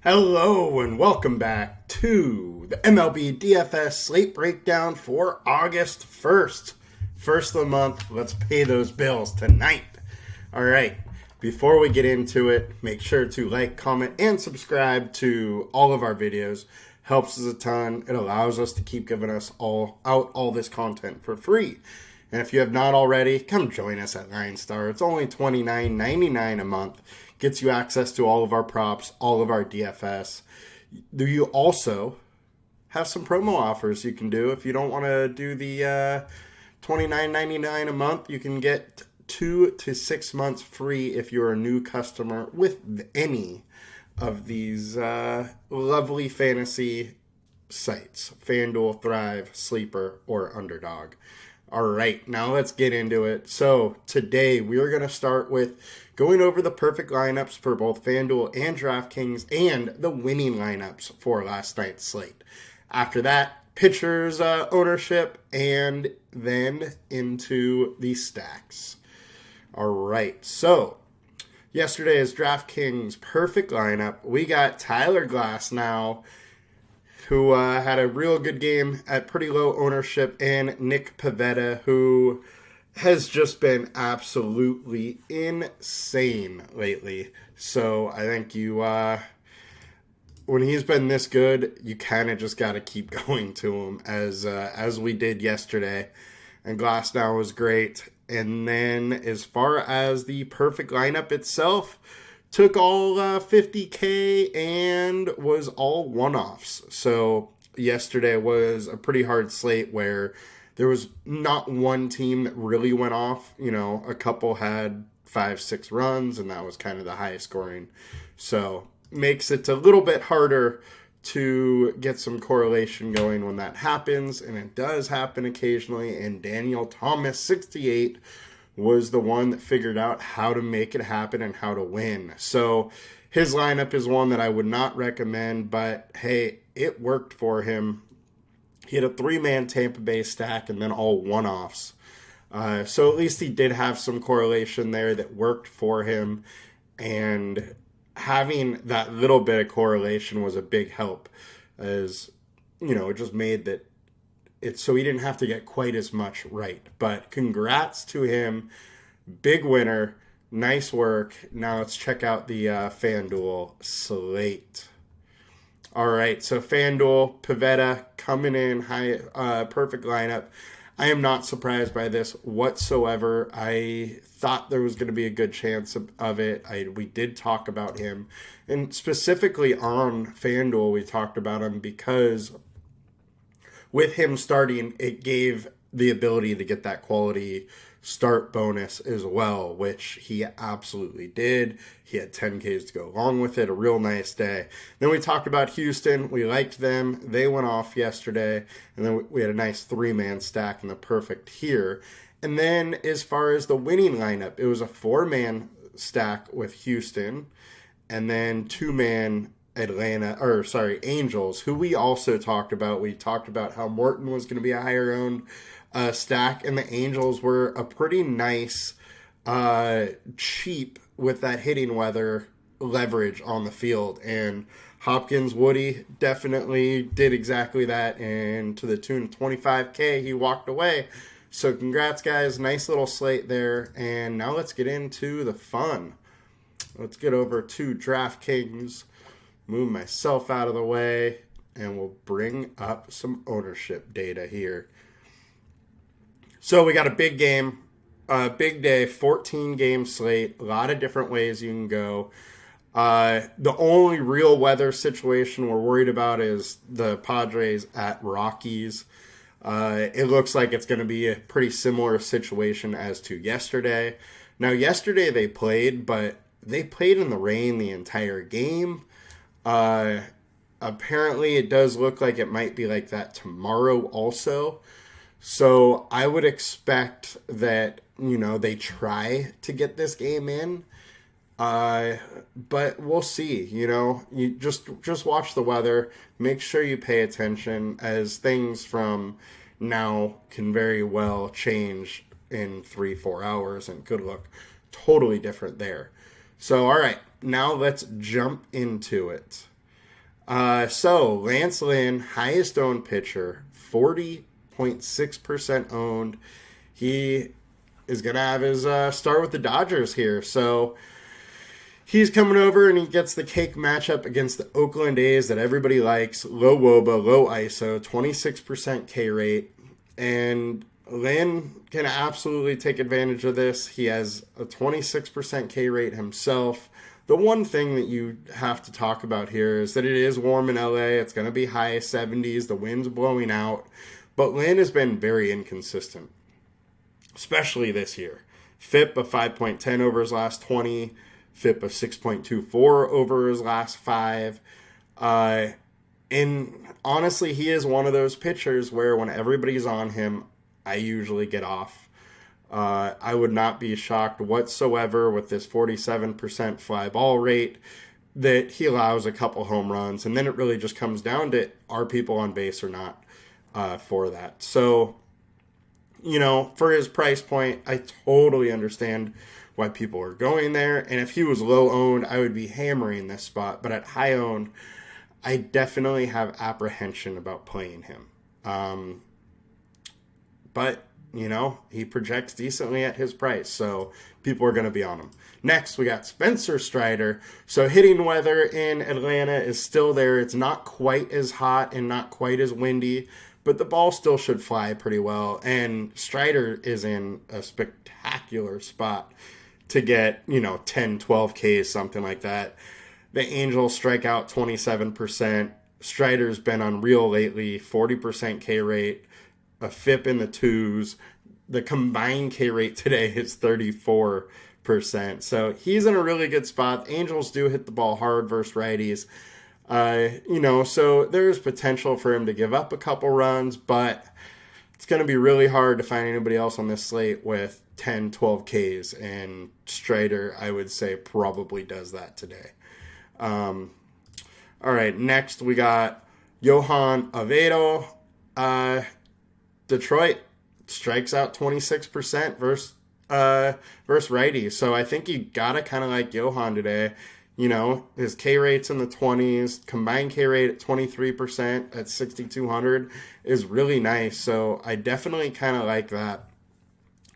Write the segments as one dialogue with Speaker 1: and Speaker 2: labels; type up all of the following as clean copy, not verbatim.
Speaker 1: Hello and welcome back to the MLB DFS Slate breakdown for August 1st. First of the month, let's pay those bills tonight. All right, before we get into it, make sure to like, comment, and subscribe to all of our videos. Helps us a ton. It allows us to keep giving us all this content for free. And if you have not already, come join us at LineStar. It's only $29.99 a month. Gets you access to all of our props, all of our DFS. You also have some promo offers you can do. If you don't want to do the $29.99 a month, you can get 2 to 6 months free if you're a new customer with any of these lovely fantasy sites: FanDuel, Thrive, Sleeper, or Underdog. All right, now let's get into it. So today we are going to start with going over the perfect lineups for both FanDuel and DraftKings and the winning lineups for last night's slate. After that, pitchers ownership, and then into the stacks. All right, so yesterday's DraftKings perfect lineup, we got Tyler Glasnow, who had a real good game at pretty low ownership, and Nick Pivetta, who has just been absolutely insane lately. So I think when he's been this good, you kind of just got to keep going to him as we did yesterday. And Glasnow was great. And then as far as the perfect lineup itself, took all 50K and was all one-offs. So yesterday was a pretty hard slate where there was not one team that really went off. You know, a couple had 5-6 runs, and that was kind of the highest scoring. So makes it a little bit harder to get some correlation going when that happens, and it does happen occasionally. And Daniel Thomas, 68, was the one that figured out how to make it happen and how to win. So his lineup is one that I would not recommend, but hey, it worked for him. He had a 3-man Tampa Bay stack and then all one-offs. So at least he did have some correlation there that worked for him. And having that little bit of correlation was a big help, as, you know, it just made that it's so he didn't have to get quite as much right. But congrats to him. Big winner. Nice work. Now let's check out the FanDuel slate. All right, so FanDuel, Pivetta coming in high, perfect lineup. I am not surprised by this whatsoever. I thought there was going to be a good chance of it. We did talk about him, and specifically on FanDuel, we talked about him because with him starting, it gave the ability to get that quality start bonus as well, which he absolutely did. He had 10Ks to go along with it. A real nice day. Then we talked about Houston. We liked them. They went off yesterday. And then we had a nice 3-man stack in the perfect here. And then as far as the winning lineup, it was a 4-man stack with Houston, and then 2-man Angels, who we also talked about. We talked about how Morton was going to be a higher owned stack, and the Angels were a pretty nice cheap with that hitting weather leverage on the field. And Hopkins, Woody definitely did exactly that, and to the tune of 25K, he walked away. So congrats, guys. Nice little slate there. And now let's get into the fun. Let's get over to DraftKings, move myself out of the way, and we'll bring up some ownership data here. So we got a big game, big day, 14-game slate, a lot of different ways you can go. The only real weather situation we're worried about is the Padres at Rockies. It looks like it's going to be a pretty similar situation as to yesterday. Now, yesterday they played, but they played in the rain the entire game. Apparently, it does look like it might be like that tomorrow also. So I would expect that, you know, they try to get this game in. But we'll see, you know. You just watch the weather. Make sure you pay attention, as things from now can very well change in 3-4 hours and could look totally different there. So, all right, now let's jump into it. So Lance Lynn, highest owned pitcher, 40.6% owned. He is going to have his start with the Dodgers here. So he's coming over and he gets the cake matchup against the Oakland A's that everybody likes. Low WOBA, low ISO, 26% K rate. And Lynn can absolutely take advantage of this. He has a 26% K rate himself. The one thing that you have to talk about here is that it is warm in LA. It's going to be high 70s. The wind's blowing out. But Lynn has been very inconsistent, especially this year. FIP of 5.10 over his last 20. FIP of 6.24 over his last 5. And honestly, he is one of those pitchers where when everybody's on him, I usually get off. I would not be shocked whatsoever with this 47% fly ball rate that he allows a couple home runs. And then it really just comes down to, are people on base or not for that. So, for his price point, I totally understand why people are going there. And if he was low owned, I would be hammering this spot. But at high owned, I definitely have apprehension about playing him. But he projects decently at his price, so people are going to be on him. Next, we got Spencer Strider. So hitting weather in Atlanta is still there. It's not quite as hot and not quite as windy, but the ball still should fly pretty well. And Strider is in a spectacular spot to get, 10, 12 Ks, something like that. The Angels strike out 27%. Strider's been unreal lately, 40% K rate. A FIP in the 2s. The combined K rate today is 34%. So he's in a really good spot. Angels do hit the ball hard versus righties. So there's potential for him to give up a couple runs, but it's going to be really hard to find anybody else on this slate with 10, 12 Ks. And Strider, I would say, probably does that today. All right, next we got Johan Avedo. Detroit strikes out 26% versus righties. So I think you got to kind of like Johan today. His K rate's in the 20s. Combined K rate at 23% at 6,200 is really nice. So I definitely kind of like that.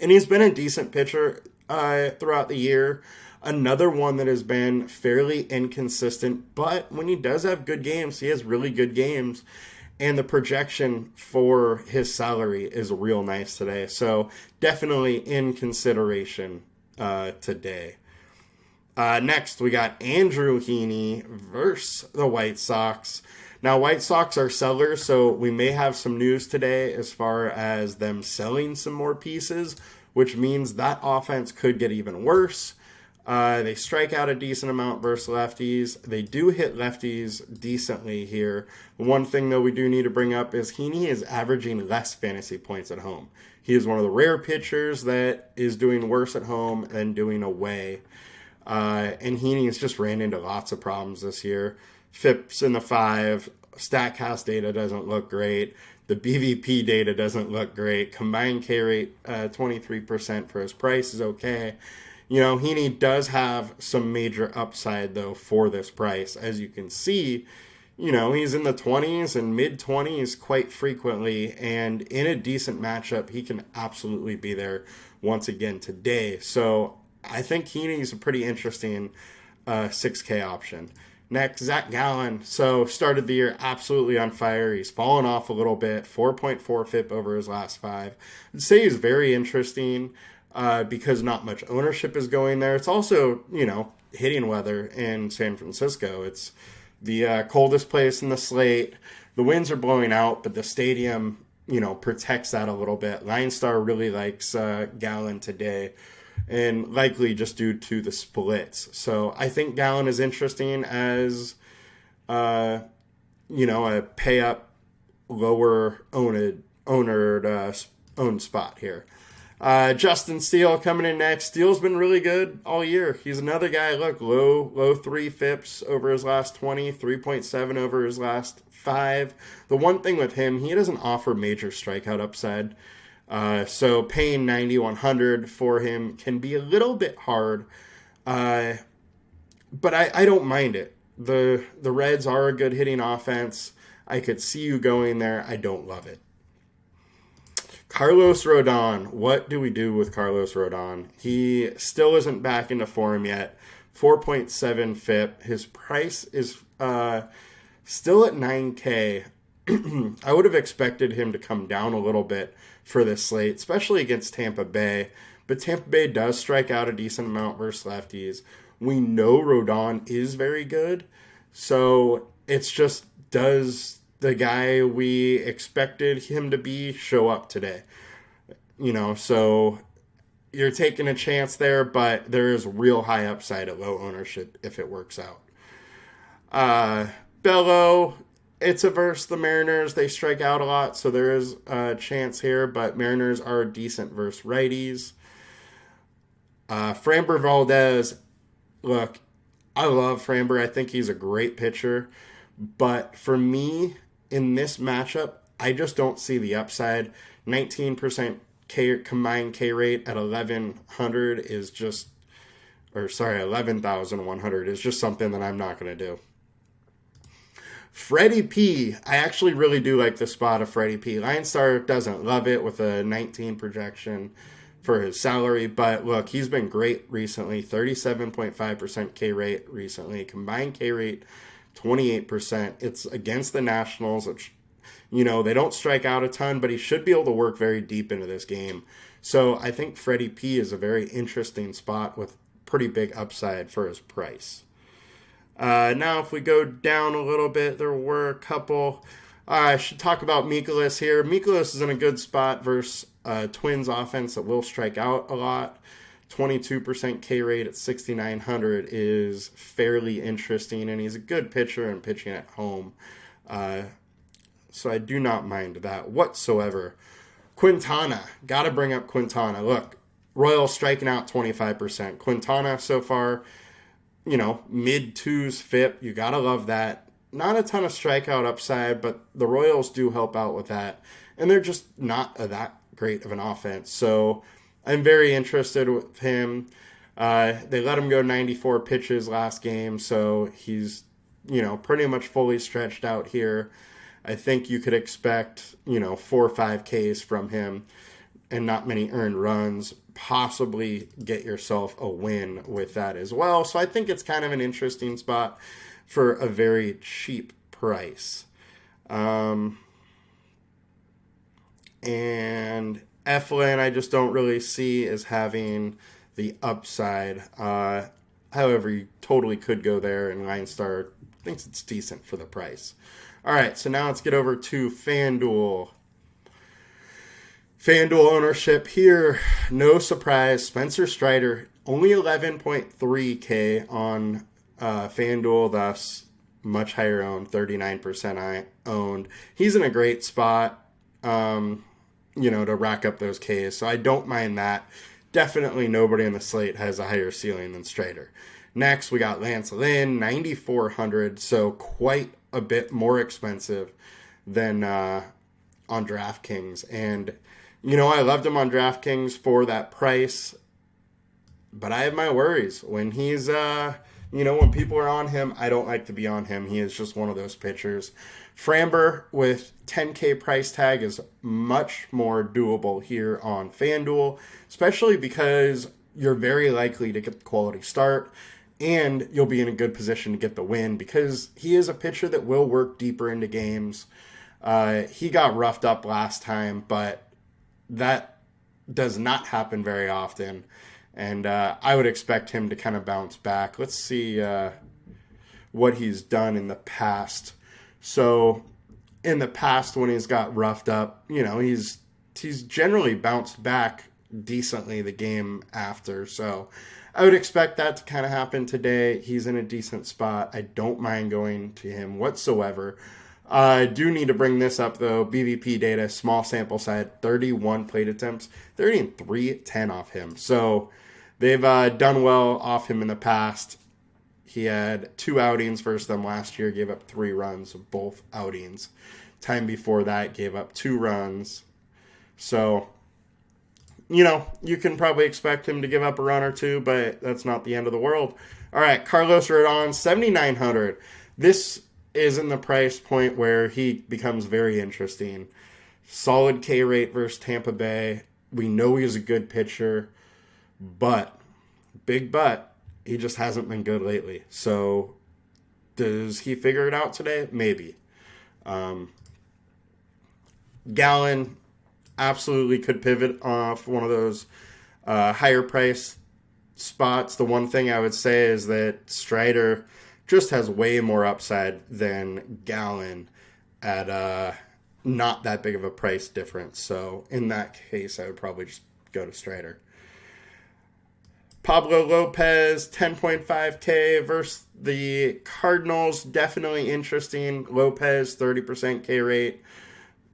Speaker 1: And he's been a decent pitcher throughout the year. Another one that has been fairly inconsistent. But when he does have good games, he has really good games. And the projection for his salary is real nice today. So definitely in consideration today. Next, we got Andrew Heaney versus the White Sox. Now, White Sox are sellers, so we may have some news today as far as them selling some more pieces, which means that offense could get even worse. They strike out a decent amount versus lefties. They do hit lefties decently here. One thing, though, we do need to bring up is Heaney is averaging less fantasy points at home. He is one of the rare pitchers that is doing worse at home than doing away. And Heaney has just ran into lots of problems this year. FIP's in the 5. StatCast data doesn't look great. The BVP data doesn't look great. Combined K rate, 23% for his price is okay. Heaney does have some major upside, though, for this price. As you can see, he's in the 20s and mid-20s quite frequently. And in a decent matchup, he can absolutely be there once again today. So I think Heaney's a pretty interesting 6K option. Next, Zach Gallen. So started the year absolutely on fire. He's fallen off a little bit, 4.4 FIP over his last 5. I'd say he's very interesting. Because not much ownership is going there. It's also, hitting weather in San Francisco. It's the coldest place in the slate. The winds are blowing out, but the stadium, protects that a little bit. LineStar really likes Gallen today, and likely just due to the splits. So I think Gallen is interesting as, a pay-up, lower owned spot here. Justin Steele coming in next. Steele's been really good all year. He's another guy, low 3 FIPs over his last 20, 3.7 over his last 5. The one thing with him, he doesn't offer major strikeout upside. So paying 9,100 for him can be a little bit hard. But I don't mind it. the Reds are a good hitting offense. I could see you going there. I don't love it. Carlos Rodon. What do we do with Carlos Rodon? He still isn't back into form yet. 4.7 FIP. His price is still at 9K. I would have expected him to come down a little bit for this slate, especially against Tampa Bay. But Tampa Bay does strike out a decent amount versus lefties. We know Rodon is very good. So it's just, does the guy we expected him to be show up today? So you're taking a chance there, but there is real high upside at low ownership if it works out. Bello, it's a versus the Mariners. They strike out a lot, so there is a chance here, but Mariners are decent versus righties. Framber Valdez, look, I love Framber. I think he's a great pitcher, but for me, in this matchup, I just don't see the upside. 19% combined K rate at 1100 is just, 11,100 is just something that I'm not going to do. Freddie P. I actually really do like the spot of Freddie P. LineStar doesn't love it with a 19 projection for his salary, but look, he's been great recently. 37.5% K rate recently. Combined K rate, 28%. It's against the Nationals, which, they don't strike out a ton, but he should be able to work very deep into this game. So I think Freddie P is a very interesting spot with pretty big upside for his price. Now, if we go down a little bit, there were a couple. I should talk about Mikolas here. Mikolas is in a good spot versus Twins offense that will strike out a lot. 22% K rate at 6,900 is fairly interesting, and he's a good pitcher and pitching at home. So I do not mind that whatsoever. Quintana. Got to bring up Quintana. Look, Royals striking out 25%. Quintana so far, mid-twos FIP. You got to love that. Not a ton of strikeout upside, but the Royals do help out with that. And they're just not that great of an offense. So I'm very interested with him. They let him go 94 pitches last game, so he's, pretty much fully stretched out here. I think you could expect, 4 or 5 Ks from him and not many earned runs. Possibly get yourself a win with that as well. So I think it's kind of an interesting spot for a very cheap price. And Eflin, I just don't really see as having the upside. However, you totally could go there, and LineStar thinks it's decent for the price. All right, so now let's get over to FanDuel. FanDuel ownership here, no surprise. Spencer Strider, only 11.3K on FanDuel, thus much higher owned, 39% owned. He's in a great spot, to rack up those Ks, so I don't mind that. Definitely nobody on the slate has a higher ceiling than Strider. Next, we got Lance Lynn, 9,400, so quite a bit more expensive than on DraftKings. And, I loved him on DraftKings for that price, but I have my worries. When he's, when people are on him, I don't like to be on him. He is just one of those pitchers. Framber with 10K price tag is much more doable here on FanDuel, especially because you're very likely to get the quality start and you'll be in a good position to get the win because he is a pitcher that will work deeper into games. He got roughed up last time, but that does not happen very often. And I would expect him to kind of bounce back. Let's see what he's done in the past. So in the past when he's got roughed up, he's generally bounced back decently the game after. So I would expect that to kind of happen today. He's in a decent spot. I don't mind going to him whatsoever. I do need to bring this up, though. BVP data, small sample size, 31 plate attempts, 30 and 310 off him. So they've done well off him in the past. He had 2 outings versus them last year, gave up 3 runs of both outings. Time before that, gave up 2 runs. So, you can probably expect him to give up a run or 2, but that's not the end of the world. All right, Carlos Rodon, 7,900. This is in the price point where he becomes very interesting. Solid K rate versus Tampa Bay. We know he's a good pitcher, but, big but, he just hasn't been good lately. So, does he figure it out today? Maybe. Gallen absolutely could pivot off one of those higher price spots. The one thing I would say is that Strider just has way more upside than Gallen at not that big of a price difference. So in that case, I would probably just go to Strider. Pablo Lopez, 10.5K versus the Cardinals. Definitely interesting. Lopez, 30% K rate.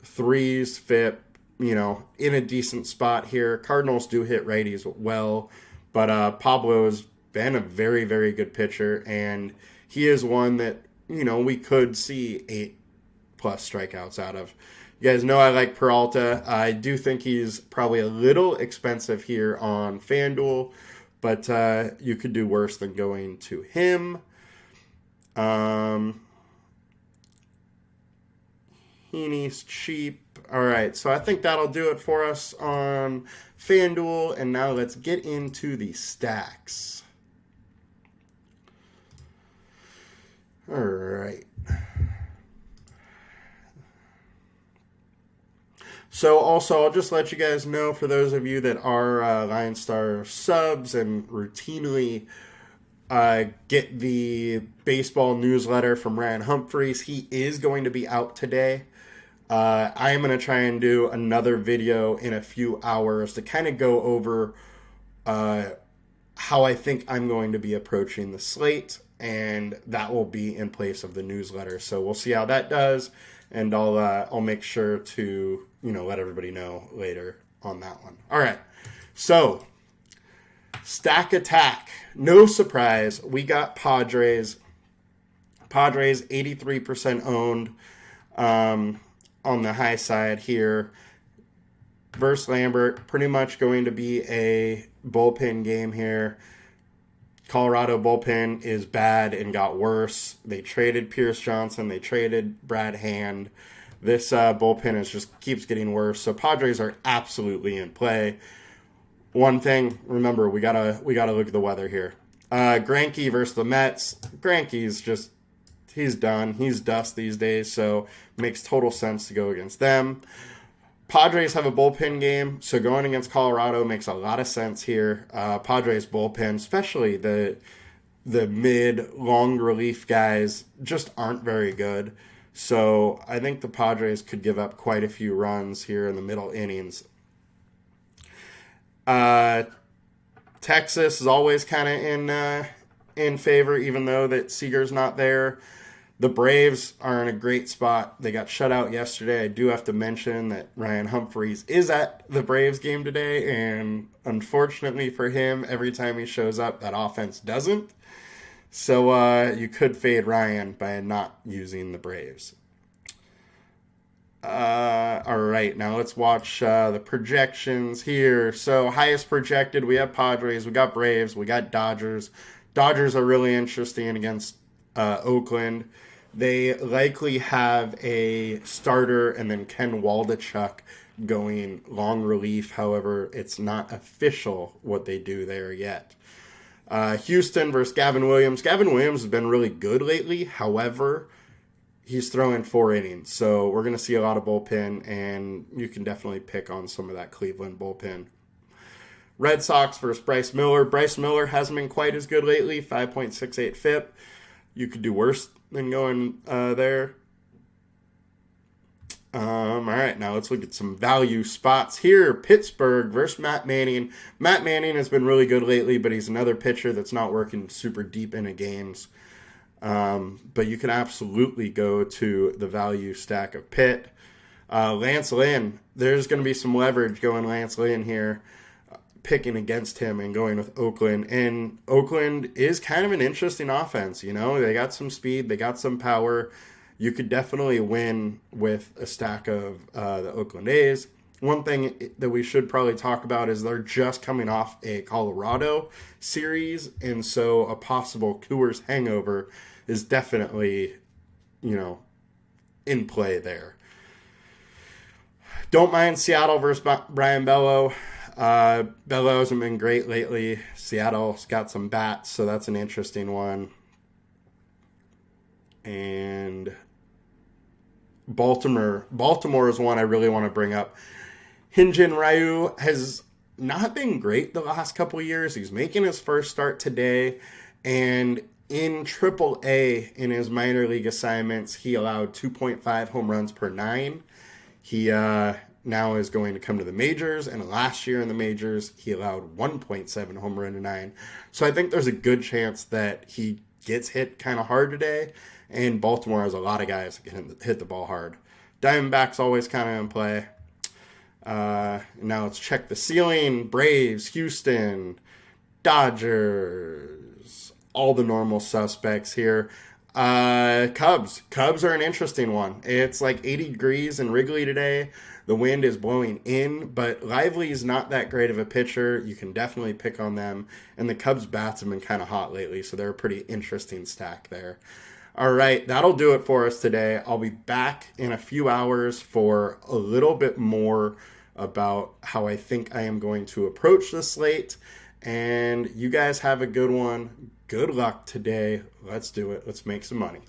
Speaker 1: Threes fit, in a decent spot here. Cardinals do hit righties well, but Pablo has been a very, very good pitcher, and he is one that, we could see 8+ strikeouts out of. You guys know I like Peralta. I do think he's probably a little expensive here on FanDuel, but you could do worse than going to him. Heaney's cheap. All right, so I think that'll do it for us on FanDuel, and now let's get into the stacks. All right. So also, I'll just let you guys know, for those of you that are LineStar subs and routinely get the baseball newsletter from Ryan Humphreys, he is going to be out today. I am going to try and do another video in a few hours to kind of go over how I think I'm going to be approaching the slate, and that will be in place of the newsletter. So we'll see how that does, and I'll make sure to let everybody know later on that one. All right, so stack attack. No surprise, we got Padres. Padres 83% owned. On the high side here. Versus Lambert, pretty much going to be a bullpen game here. Colorado bullpen is bad and got worse. They traded Pierce Johnson. They traded Brad Hand. This bullpen just keeps getting worse. So Padres are absolutely in play. One thing, remember, we gotta look at the weather here. Greinke versus the Mets. Greinke's just, he's done. He's dust these days, so makes total sense to go against them. Padres have a bullpen game, so going against Colorado makes a lot of sense here. Padres bullpen, especially the mid, long relief guys, just aren't very good. So I think the Padres could give up quite a few runs here in the middle innings. Texas is always kind of in favor, even though that Seager's not there. The Braves are in a great spot. They got shut out yesterday. I do have to mention that Ryan Humphreys is at the Braves game today, and unfortunately for him, every time he shows up, that offense doesn't. So you could fade Ryan by not using the Braves. All right, now let's watch the projections here. So highest projected, we have Padres, we got Braves, we got Dodgers. Dodgers are really interesting against Oakland. They likely have a starter and then Ken Waldichuk going long relief. However, it's not official what they do there yet. Houston versus Gavin Williams. Gavin Williams has been really good lately. However, he's throwing 4 innings. So we're going to see a lot of bullpen, and you can definitely pick on some of that Cleveland bullpen. Red Sox versus Bryce Miller. Bryce Miller hasn't been quite as good lately. 5.68 FIP. You could do worse than going there. All right, now let's look at some value spots here. Pittsburgh versus Matt Manning. Matt Manning has been really good lately, but he's another pitcher that's not working super deep into games. But you can absolutely go to the value stack of Pitt. Lance Lynn, there's going to be some leverage going Lance Lynn here, picking against him and going with Oakland. And Oakland is kind of an interesting offense. They got some speed, they got some power. You could definitely win with a stack of the Oakland A's. one thing that we should probably talk about is they're just coming off a Colorado series, and so a possible Coors hangover is definitely, in play there. Don't mind Seattle versus Brian Bello. Bello hasn't been great lately. Seattle's got some bats, so that's an interesting one. And Baltimore is one I really want to bring up. Hyun-Jin Ryu has not been great the last couple of years. He's making his first start today, and in AAA, in his minor league assignments, he allowed 2.5 home runs per 9. He now is going to come to the majors, and last year in the majors, he allowed 1.7 home run to 9. So I think there's a good chance that he gets hit kind of hard today, and Baltimore has a lot of guys that can hit the ball hard. Diamondbacks always kind of in play. Now let's check the ceiling. Braves, Houston, Dodgers, all the normal suspects here. Cubs are an interesting one. It's like 80 degrees in Wrigley today. The wind is blowing in, but Lively is not that great of a pitcher. You can definitely pick on them. And the Cubs bats have been kind of hot lately, so they're a pretty interesting stack there. All right, that'll do it for us today. I'll be back in a few hours for a little bit more about how I think I am going to approach the slate. And you guys have a good one. Good luck today. Let's do it. Let's make some money.